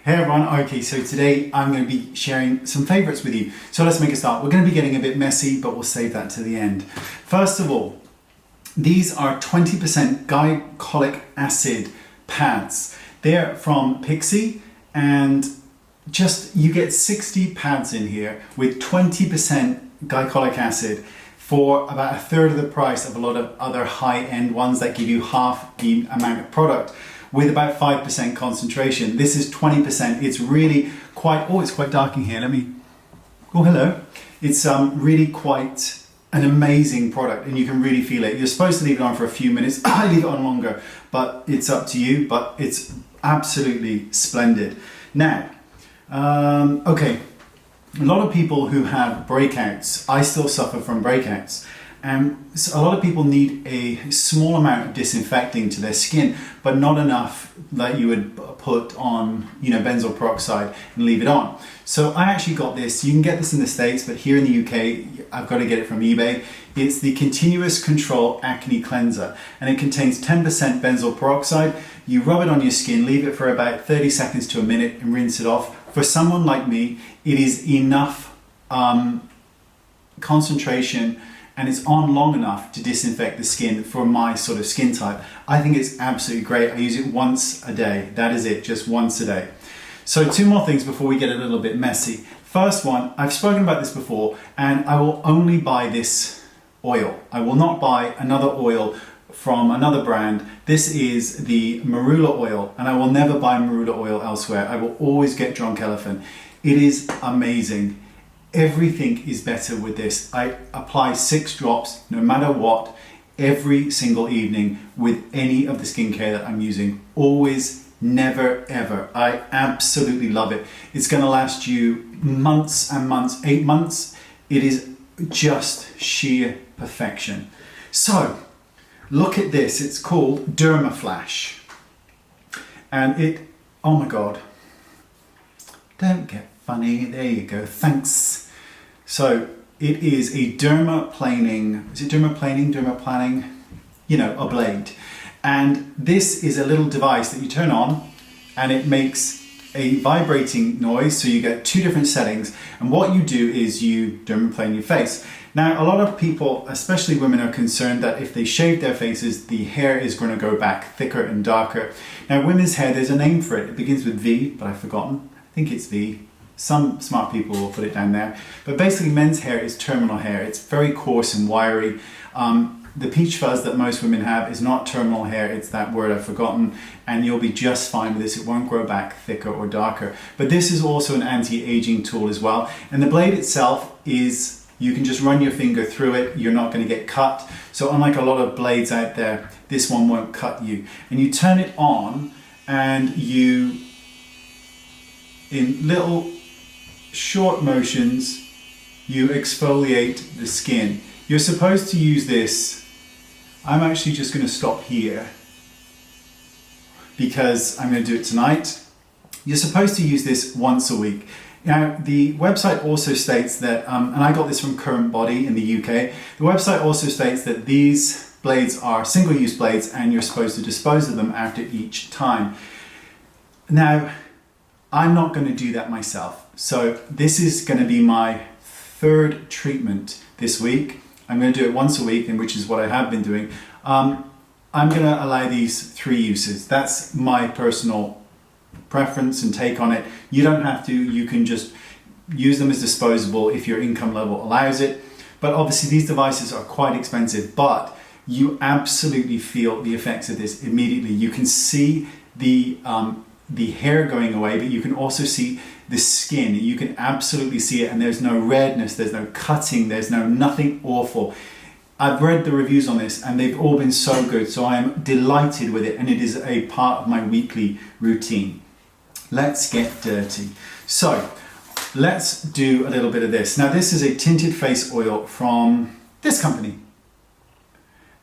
Hey everyone, okay, so today I'm going to be sharing some favourites with you. So let's make a start. We're going to be getting a bit messy, but we'll save that to the end. First of all, these are 20% glycolic acid pads. They're from Pixie, and you get 60 pads in here with 20% glycolic acid for about a third of the price of a lot of other high-end ones that give you half the amount of product, with about 5% concentration. This is 20%. It's really quite, oh, it's quite dark in here. Oh, hello. It's really quite an amazing product, and you can really feel it. You're supposed to leave it on for a few minutes. I leave it on longer, but it's up to you, but it's absolutely splendid. Now, okay, a lot of people who have breakouts, I still suffer from breakouts, and so a lot of people need a small amount of disinfecting to their skin, but not enough that you would put on, benzoyl peroxide and leave it on. So I actually got this. You can get this in the States, but here in the UK, I've got to get it from eBay. It's the Continuous Control Acne Cleanser, and it contains 10% benzoyl peroxide. You rub it on your skin, leave it for about 30 seconds to a minute, and rinse it off. For someone like me, it is enough concentration, and it's on long enough to disinfect the skin for my sort of skin type. I think it's absolutely great. I use it once a day. That is it, just once a day. So two more things before we get a little bit messy. First one, I've spoken about this before, and I will only buy this oil. I will not buy another oil from another brand. This is the Marula Oil, and I will never buy Marula Oil elsewhere. I will always get Drunk Elephant. It is amazing. Everything is better with this. I apply 6 drops, no matter what, every single evening with any of the skincare that I'm using. Always, never, ever. I absolutely love it. It's going to last you months and months, 8 months. It is just sheer perfection. So, look at this. It's called DermaFlash. And oh my God. Don't get funny. There you go. Thanks. So it is a dermaplaning, a blade. And this is a little device that you turn on, and it makes a vibrating noise. So you get 2 different settings. And what you do is you dermaplane your face. Now, a lot of people, especially women, are concerned that if they shave their faces, the hair is going to go back thicker and darker. Now, women's hair, there's a name for it. It begins with V, but I've forgotten. I think it's V. Some smart people will put it down there. But basically, men's hair is terminal hair. It's very coarse and wiry. The peach fuzz that most women have is not terminal hair. It's that word I've forgotten. And you'll be just fine with this. It won't grow back thicker or darker. But this is also an anti-aging tool as well. And the blade itself is, you can just run your finger through it. You're not going to get cut. So unlike a lot of blades out there, this one won't cut you. And you turn it on, and you, in little short motions, you exfoliate the skin. You're supposed to use this. I'm actually just going to stop here because I'm going to do it tonight. You're supposed to use this once a week. Now, the website also states that, and I got this from Current Body in the UK, the website also states that these blades are single-use blades, and you're supposed to dispose of them after each time. Now, I'm not going to do that myself. So this is going to be my 3rd treatment this week. I'm going to do it once a week, and which is what I have been doing. I'm going to allow these 3 uses. That's my personal preference and take on it. You don't have to. You can just use them as disposable if your income level allows it. But obviously these devices are quite expensive, but you absolutely feel the effects of this immediately. You can see the hair going away, but you can also see the skin. You can absolutely see it, and there's no redness, there's no cutting, there's nothing awful. I've read the reviews on this, and they've all been so good, so I am delighted with it, and it is a part of my weekly routine. Let's get dirty. So let's do a little bit of this. Now, this is a tinted face oil from this company,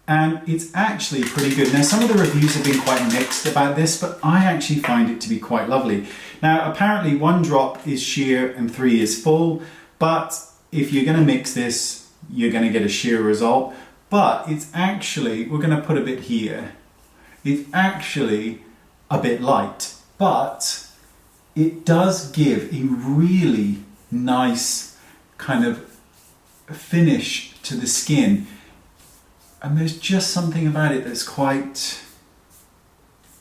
and it's actually pretty good. Now, some of the reviews have been quite mixed about this, but I actually find it to be quite lovely. Now, apparently 1 drop is sheer and 3 is full, but if you're going to mix this, you're going to get a sheer result. But it's actually, we're going to put a bit here, it's actually a bit light, but it does give a really nice kind of finish to the skin, and there's just something about it that's quite,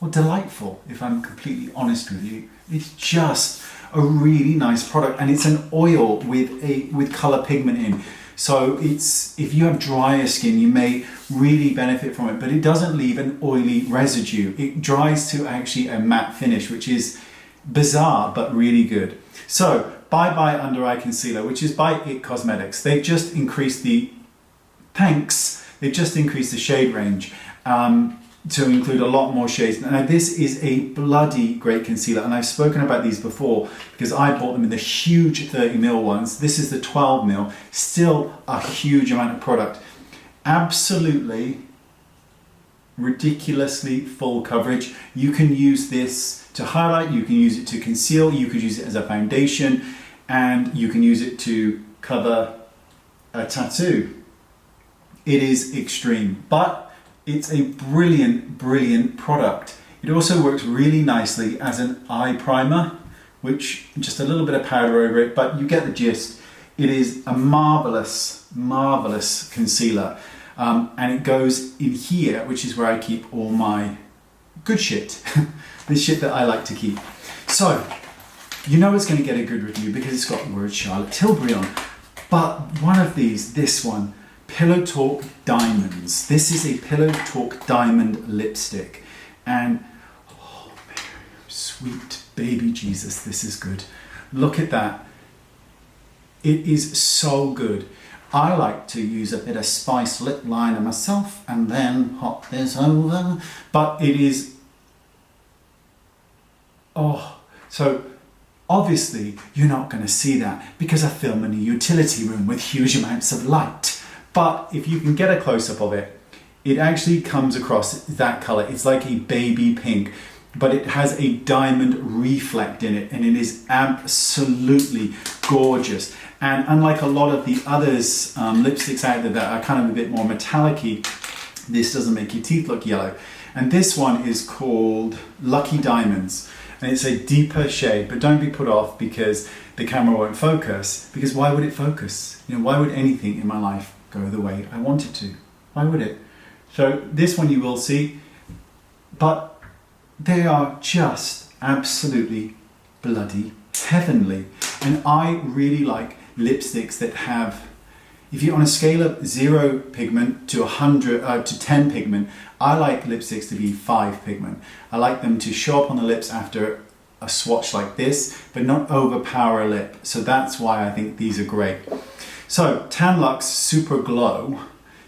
well, delightful, if I'm completely honest with you. It's just a really nice product, and it's an oil with color pigment in. So it's, if you have drier skin, you may really benefit from it, but it doesn't leave an oily residue. It dries to actually a matte finish, which is bizarre, but really good. So, Bye Bye Under Eye Concealer, which is by IT Cosmetics. They've just increased the, they've just increased the shade range to include a lot more shades. Now this is a bloody great concealer, and I've spoken about these before because I bought them in the huge 30ml ones. This is the 12ml, still a huge amount of product. Absolutely ridiculously full coverage. You can use this to highlight, you can use it to conceal, you could use it as a foundation, and you can use it to cover a tattoo. It is extreme, but it's a brilliant, brilliant product. It also works really nicely as an eye primer, which just a little bit of powder over it, but you get the gist. It is a marvelous, marvelous concealer. And it goes in here, which is where I keep all my good shit, the shit that I like to keep. So, you know it's going to get a good review because it's got the word Charlotte Tilbury on. But one of these, this one, Pillow Talk Diamonds. This is a Pillow Talk Diamond lipstick. And, oh, sweet baby Jesus, this is good. Look at that. It is so good. I like to use a bit of spice lip liner myself and then hop this over. But it is, oh, so obviously you're not going to see that because I film in a utility room with huge amounts of light. But if you can get a close-up of it, it actually comes across that color. It's like a baby pink, but it has a diamond reflect in it, and it is absolutely gorgeous. And unlike a lot of the others, lipsticks out there that are kind of a bit more metallic-y, this doesn't make your teeth look yellow. And this one is called Lucky Diamonds, and it's a deeper shade, but don't be put off because the camera won't focus, because why would it focus? You know, why would anything in my life go the way I want it to? Why would it? So this one you will see, but they are just absolutely bloody heavenly. And I really like lipsticks that have, if you're on a scale of 0 pigment to 100 to 10 pigment, I like lipsticks to be 5 pigment. I like them to show up on the lips after a swatch like this, but not overpower a lip. So that's why I think these are great. So Tan Luxe Super Glow.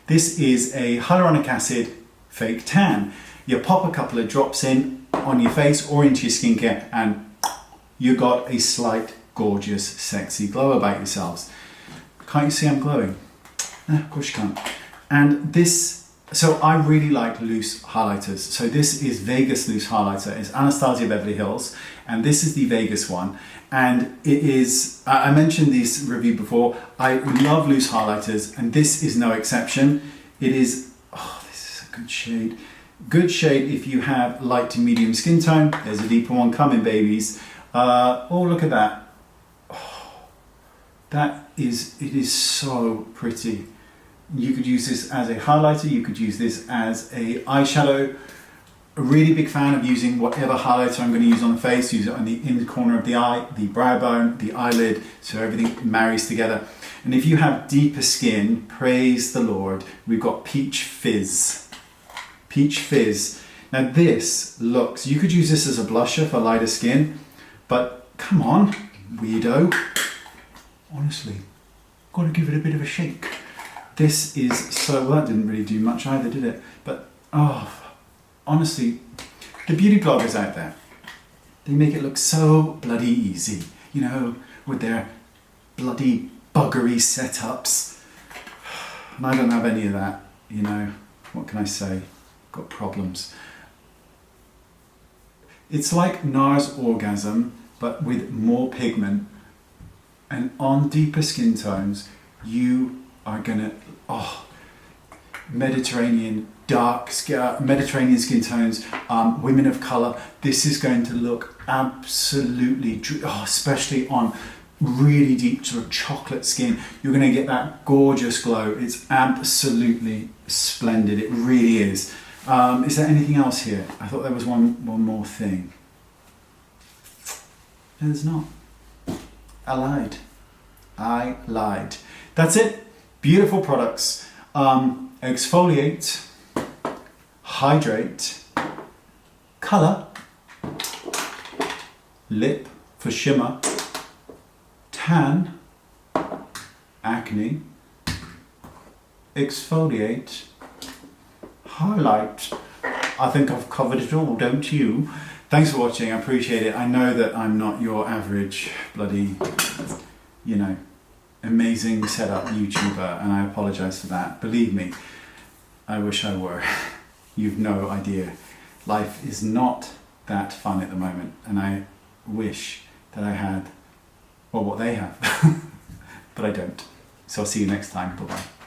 This is a hyaluronic acid fake tan. You pop a couple of drops in on your face or into your skincare, and you got a slight, gorgeous, sexy glow about yourselves. Can't you see I'm glowing? Of course you can't. And this, so I really like loose highlighters. So this is Vegas loose highlighter. It's Anastasia Beverly Hills, and this is the Vegas one. And it is, I mentioned this review before, I love loose highlighters, and this is no exception. It is, oh, this is a good shade. Good shade if you have light to medium skin tone. There's a deeper one coming, babies. Oh, look at that. Oh, that is, it is so pretty. You could use this as a highlighter, you could use this as a eyeshadow. A really big fan of using whatever highlighter I'm going to use on the face. Use it on the inner corner of the eye, the brow bone, the eyelid, so everything marries together. And if you have deeper skin, praise the Lord, we've got Peach Fizz. Peach Fizz. Now this looks, you could use this as a blusher for lighter skin, but come on, weirdo. Honestly, got to give it a bit of a shake. This is so, well, that didn't really do much either, did it? But, oh, honestly, the beauty bloggers out there, they make it look so bloody easy, you know, with their bloody buggery setups. And I don't have any of that, you know, what can I say? Got problems. It's like NARS Orgasm, but with more pigment, and on deeper skin tones, you are gonna, oh, Mediterranean dark Mediterranean skin tones, women of colour, this is going to look absolutely, especially on really deep sort of chocolate skin, you're going to get that gorgeous glow. It's absolutely splendid, it really is. Is there anything else here? I thought there was one more thing. No, there's not. I lied. That's it. Beautiful products. Exfoliate, hydrate, colour, lip for shimmer, tan, acne, exfoliate, highlight. I think I've covered it all, don't you? Thanks for watching, I appreciate it. I know that I'm not your average bloody, you know, amazing setup YouTuber, and I apologise for that. Believe me, I wish I were. You've no idea. Life is not that fun at the moment, and I wish that I had, well, what they have, but I don't. So I'll see you next time. Bye-bye.